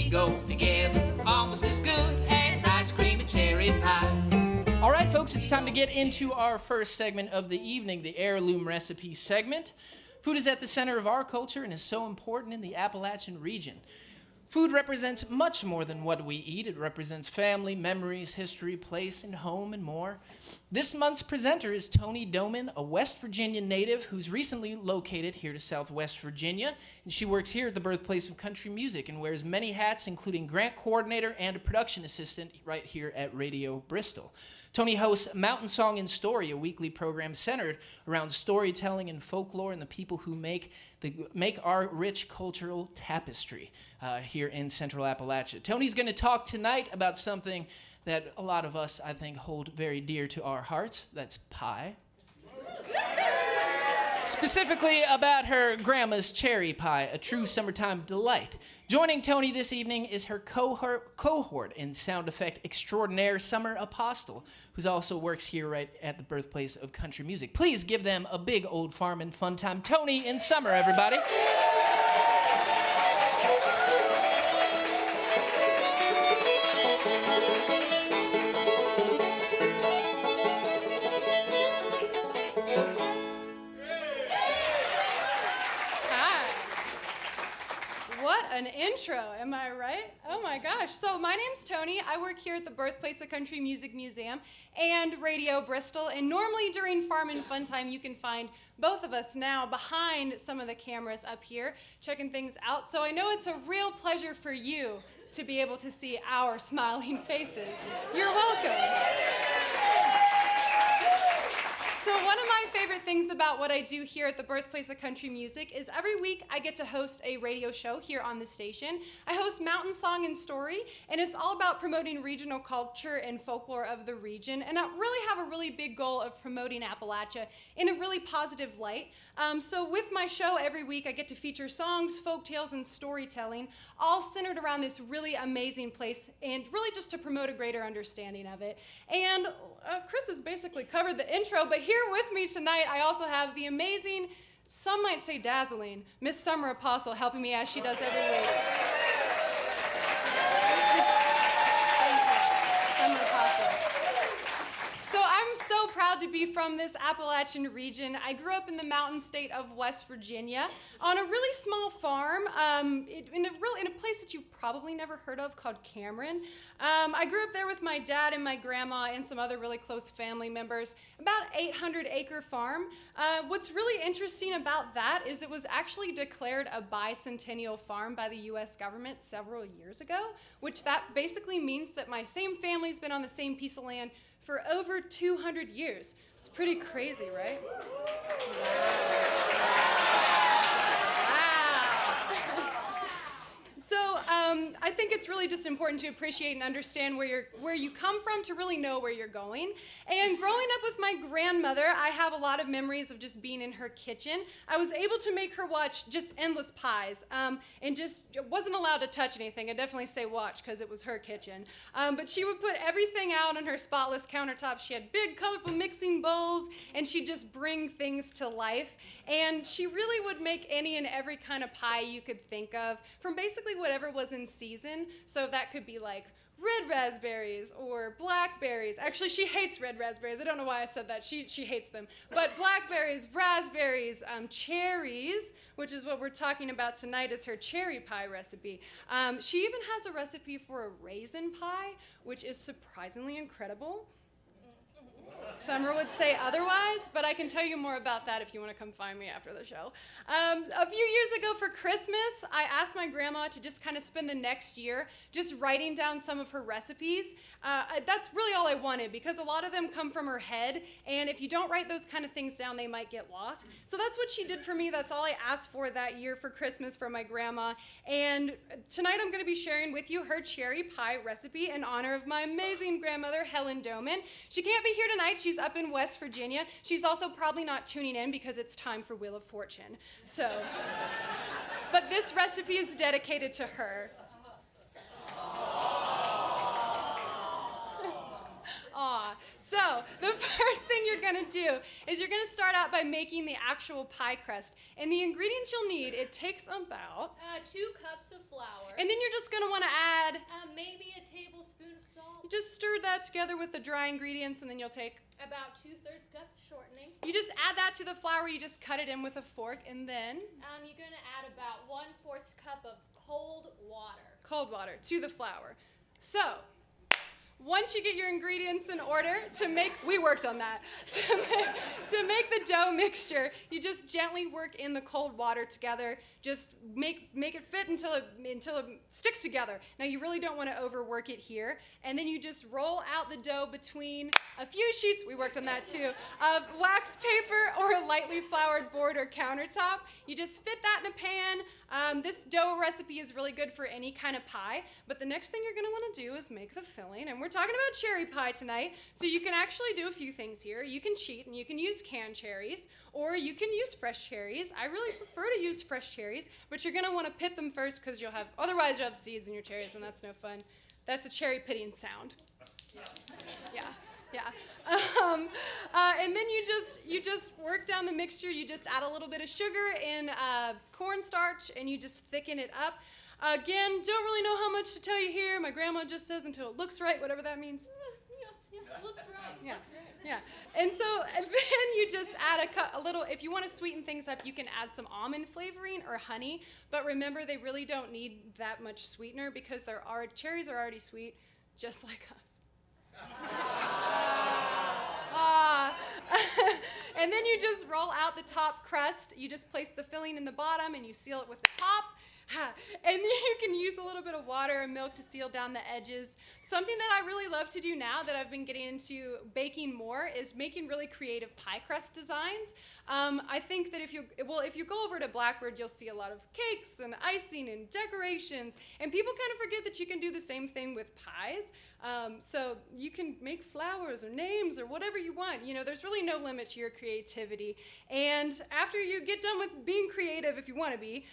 they go together, almost as good as ice cream and cherry pie. All right, folks, it's time to get into our first segment of the evening, the Heirloom Recipe Segment. Food is at the center of our culture and is so important in the Appalachian region. Food represents much more than what we eat. It represents family, memories, history, place, and home, and more. This month's presenter is Toni Doman, a West Virginia native who's recently located here to Southwest Virginia, and she works here at the birthplace of country music and wears many hats, including grant coordinator and a production assistant right here at Radio Bristol. Toni hosts Mountain Song and Story, a weekly program centered around storytelling and folklore and the people who make our rich cultural tapestry here in Central Appalachia. Toni's going to talk tonight about something that a lot of us, I think, hold very dear to our hearts. That's pie. Specifically about her grandma's cherry pie, a true summertime delight. Joining Toni this evening is her cohort in sound effect extraordinaire, Summer Apostol, who also works here right at the birthplace of country music. Please give them a big old farm and fun time. Toni and Summer, everybody. An intro, am I right? Oh my gosh. So my name's Toni. I work here at the Birthplace of Country Music Museum and Radio Bristol. And normally during Farm and Fun Time, you can find both of us now behind some of the cameras up here, checking things out. So I know it's a real pleasure for you to be able to see our smiling faces. You're welcome. So one of my favorite things about what I do here at the Birthplace of Country Music is every week I get to host a radio show here on the station. I host Mountain Song and Story, and it's all about promoting regional culture and folklore of the region. And I really have a really big goal of promoting Appalachia in a really positive light. So with my show every week, I get to feature songs, folk tales, and storytelling, all centered around this really amazing place, and really just to promote a greater understanding of it. And Chris has basically covered the intro, but here with me tonight, I also have the amazing, some might say dazzling, Miss Summer Apostol helping me as she does every week. Summer Apostol. So I'm so proud to be from this Appalachian region. I grew up in the mountain state of West Virginia on a really small farm in a place that you've probably never heard of called Cameron. I grew up there with my dad and my grandma and some other really close family members, about 800-acre farm. What's really interesting about that is it was actually declared a bicentennial farm by the U.S. government several years ago, which that basically means that my same family's been on the same piece of land for over 200 years. It's pretty crazy, right? So I think it's really just important to appreciate and understand where you come from to really know where you're going. And growing up with my grandmother, I have a lot of memories of just being in her kitchen. I was able to make her watch just endless pies and just wasn't allowed to touch anything. I definitely say watch because it was her kitchen. But she would put everything out on her spotless countertop. She had big, colorful mixing bowls, and she'd just bring things to life. And she really would make any and every kind of pie you could think of from basically whatever was in season. So that could be like red raspberries or blackberries. Actually, she hates red raspberries. I don't know why I said that. She hates them. But blackberries, raspberries, cherries, which is what we're talking about tonight, is her cherry pie recipe. She even has a recipe for a raisin pie, which is surprisingly incredible. Summer would say otherwise, but I can tell you more about that if you want to come find me after the show. A few years ago for Christmas, I asked my grandma to just kind of spend the next year just writing down some of her recipes. That's really all I wanted because a lot of them come from her head, and if you don't write those kind of things down, they might get lost. So that's what she did for me. That's all I asked for that year for Christmas from my grandma. And tonight I'm going to be sharing with you her cherry pie recipe in honor of my amazing grandmother, Helen Doman. She can't be here tonight. She's up in West Virginia. She's also probably not tuning in because it's time for Wheel of Fortune. So, but this recipe is dedicated to her. Aw. So the first thing you're gonna do is you're gonna start out by making the actual pie crust. And the ingredients you'll need, it takes about 2 cups of flour. and then you're just gonna wanna add, Maybe a tablespoon of salt. you just stir that together with the dry ingredients, and then you'll take, About 2/3 cup shortening. you just add that to the flour, you just cut it in with a fork, and then You're gonna add about 1/4 cup of cold water. cold water to the flour. So, once you get your ingredients in order to make, we worked on that, to make the dough mixture, you just gently work in the cold water together. Just make it fit until it sticks together. Now you really don't want to overwork it here. And then you just roll out the dough between a few sheets, we worked on that too, of wax paper or a lightly floured board or countertop. You just fit that in a pan. This dough recipe is really good for any kind of pie, but the next thing you're gonna wanna do is make the filling, and we're talking about cherry pie tonight, so you can actually do a few things here. You can cheat and you can use canned cherries, or you can use fresh cherries. I really prefer to use fresh cherries, but you're gonna wanna pit them first because otherwise you'll have seeds in your cherries, and that's no fun. That's a cherry pitting sound. Yeah. And then you just work down the mixture. You just add a little bit of sugar and cornstarch, and you just thicken it up. Again, don't really know how much to tell you here. My grandma just says until it looks right, whatever that means. Yeah, looks right. Yeah. Looks right. Yeah. And then you just add a little, if you want to sweeten things up, you can add some almond flavoring or honey. But remember, they really don't need that much sweetener because cherries are already sweet, just like us. And then you just roll out the top crust. You just place the filling in the bottom and you seal it with the top. And then you can use a little bit of water and milk to seal down the edges. Something that I really love to do now that I've been getting into baking more is making really creative pie crust designs. I think that if you go over to Blackbird, you'll see a lot of cakes and icing and decorations, and people kind of forget that you can do the same thing with pies. So you can make flowers or names or whatever you want. You know, there's really no limit to your creativity. And after you get done with being creative, if you want to be,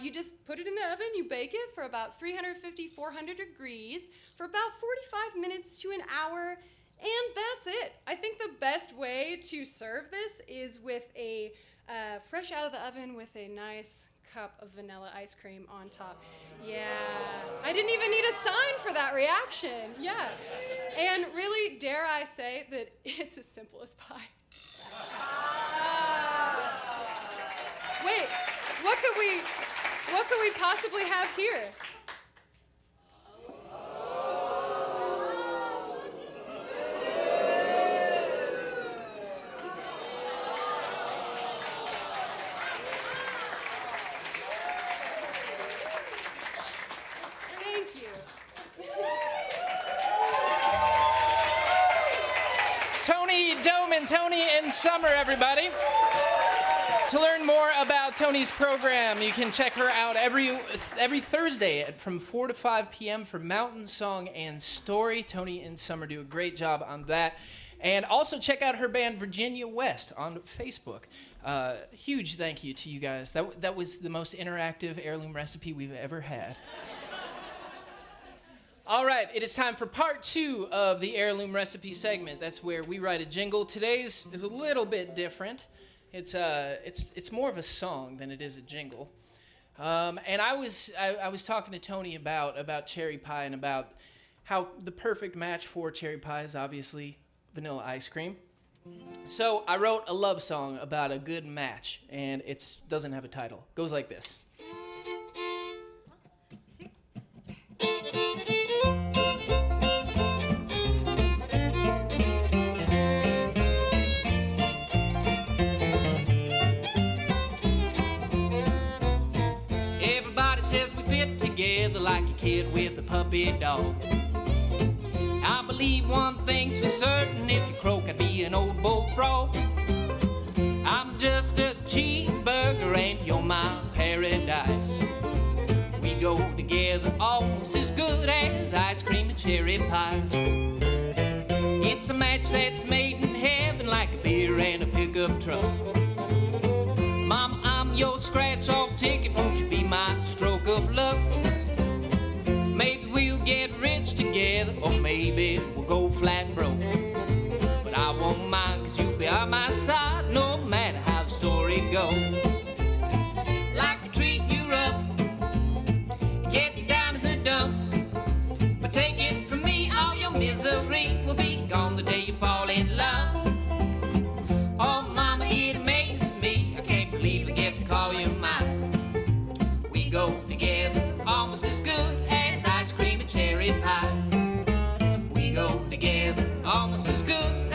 you just put it in the oven, you bake it for about 350, 400 degrees for about 45 minutes to an hour, and that's it. I think the best way to serve this is with a fresh out of the oven with a nice cup of vanilla ice cream on top. Yeah, I didn't even need a sign for that reaction. Yeah, and really, dare I say that it's as simple as pie. Wait, what could we possibly have here? Toni Doman, Toni in Summer, everybody. To learn more about Toni's program, you can check her out every Thursday from 4 to 5 p.m. for Mountain Song and Story. Toni in Summer do a great job on that. And also check out her band Virginia West on Facebook. Huge thank you to you guys. That was the most interactive heirloom recipe we've ever had. All right, it is time for part 2 of the Heirloom Recipe Segment. That's where we write a jingle. Today's is a little bit different. It's more of a song than it is a jingle. And I was talking to Toni about cherry pie and about how the perfect match for cherry pie is obviously vanilla ice cream. So I wrote a love song about a good match, and it doesn't have a title. It goes like this. Together like a kid with a puppy dog. I believe one thing's for certain, if you croak I'd be an old bullfrog. I'm just a cheeseburger and you're my paradise. We go together almost as good as ice cream and cherry pie. It's a match that's made in heaven like a beer and a pickup truck. Mama, I'm your scratch-off ticket, won't you be my stroke of luck? Maybe we'll get rich together, or maybe we'll go flat broke. misery will be gone the day you fall in love. Oh, mama, it amazes me. I can't believe I get to call you mine. We go together almost as good as ice cream and cherry pie. We go together almost as good